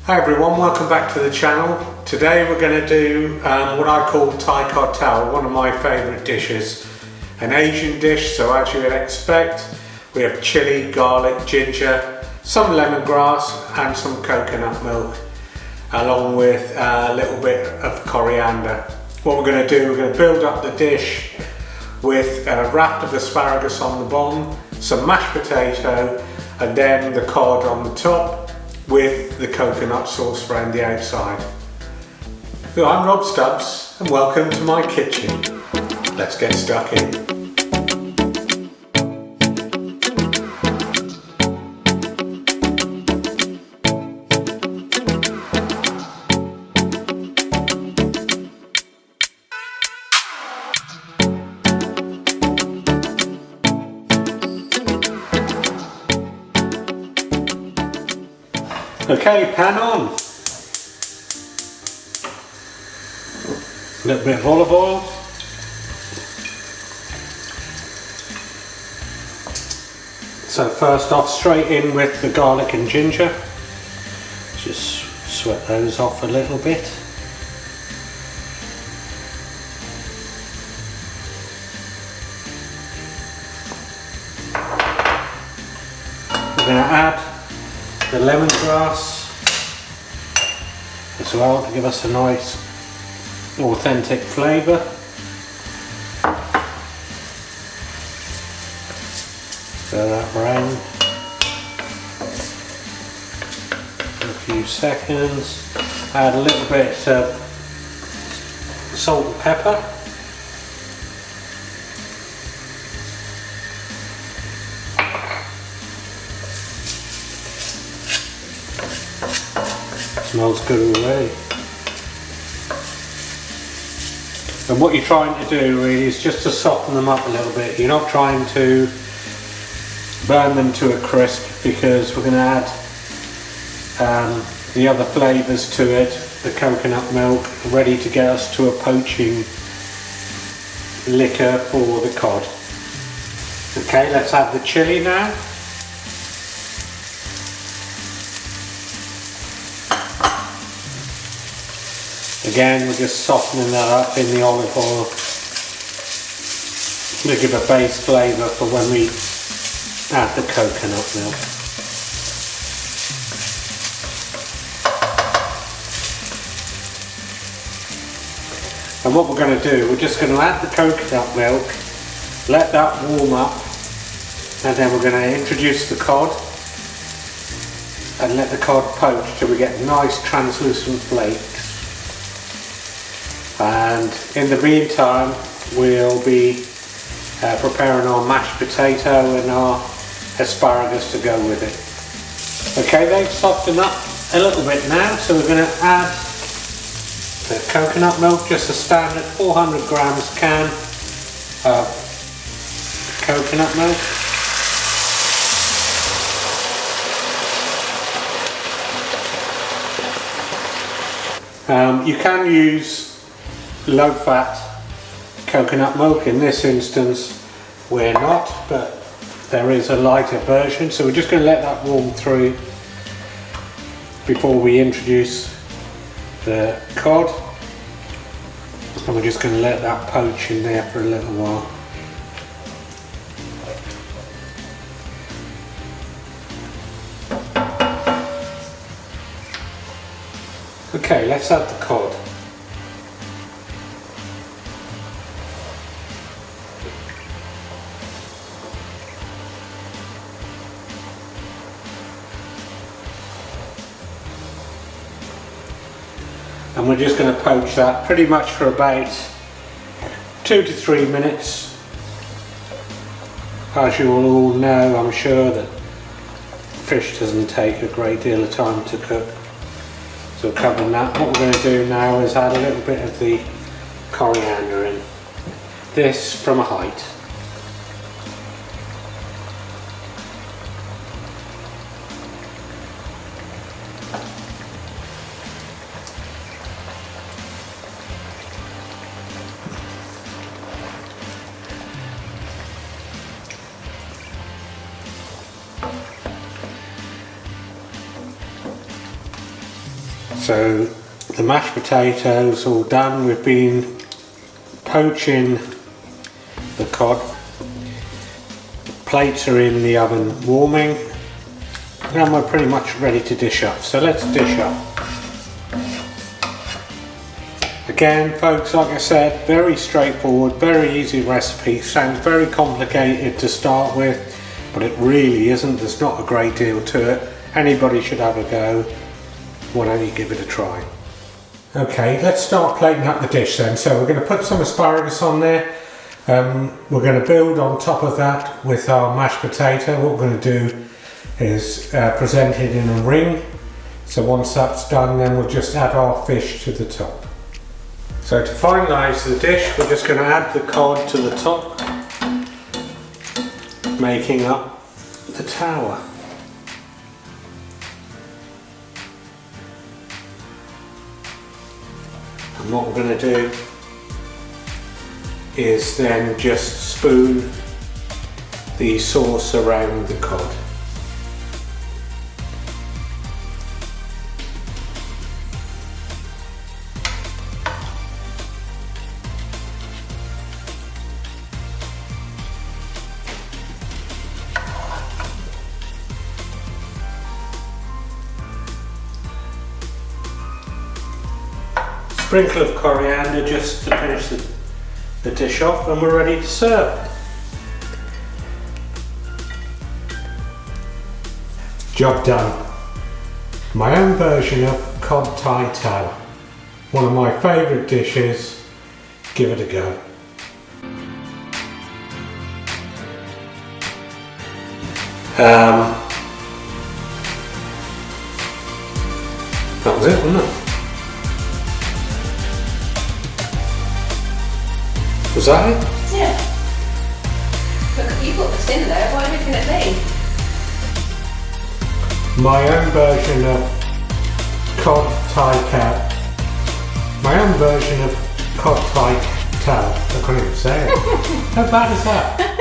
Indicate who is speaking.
Speaker 1: Hi everyone, welcome back to the channel. Today we're going to do what I call Thai cocktail, one of my favourite dishes. An Asian dish, so as you would expect, we have chilli, garlic, ginger, some lemongrass and some coconut milk, along with a little bit of coriander. What we're going to do, we're going to build up the dish with a raft of asparagus on the bottom, some mashed potato, and then the cod on the top, with the coconut sauce around the outside. So I'm Rob Stubbs and welcome to my kitchen. Let's get stuck in. Okay, pan on. A little bit of olive oil. So first off, straight in with the garlic and ginger. Just sweat those off a little bit. We're going to add the lemongrass as well to give us a nice authentic flavour. Stir that around for a few seconds. Add a little bit of salt and pepper. Smells good already. And what you're trying to do really is just to soften them up a little bit. You're not trying to burn them to a crisp, because we're going to add the other flavours to it, the coconut milk, ready to get us to a poaching liquor for the cod. Okay, let's add the chilli now. Again, we're just softening that up in the olive oil to give a base flavour for when we add the coconut milk. And what we're going to do, we're just going to add the coconut milk, let that warm up, and then we're going to introduce the cod and let the cod poach till we get nice translucent flakes. And in the meantime, we'll be preparing our mashed potato and our asparagus to go with it. Okay, they've softened up a little bit now, so we're going to add the coconut milk, just a standard 400 grams can of coconut milk. You can use low-fat coconut milk. In this instance we're not, but there is a lighter version, so we're just going to let that warm through before we introduce the cod, and we're just going to let that poach in there for a little while. Okay, let's add the cod. And we're just going to poach that pretty much for about 2 to 3 minutes. As you will all know, I'm sure that fish doesn't take a great deal of time to cook. So covering that, what we're going to do now is add a little bit of the coriander in. This from a height. So the mashed potatoes all done. We've been poaching the cod. Plates are in the oven warming, and we're pretty much ready to dish up. So let's dish up. Again, folks, like I said, very straightforward, very easy recipe. Sounds very complicated to start with, but it really isn't. There's not a great deal to it. Anybody should have a go. Why don't you give it a try? Okay, let's start plating up the dish then. So we're going to put some asparagus on there. We're going to build on top of that with our mashed potato. What we're going to do is present it in a ring. So once that's done, then we'll just add our fish to the top. So to finalise the dish, we're just going to add the cod to the top, making up the tower. And what we're going to do is then just spoon the sauce around the cod. Sprinkle of coriander just to finish the dish off, and we're ready to serve. Job done. My own version of cod Thai tao. One of my favourite dishes. Give it a go. That was it, wasn't it? Was that it?
Speaker 2: Yeah. Look, you put the tin there, why are you looking at me?
Speaker 1: My own version of cod Thai tao. My own version of cod Thai tao. I can't even say it. How bad is that?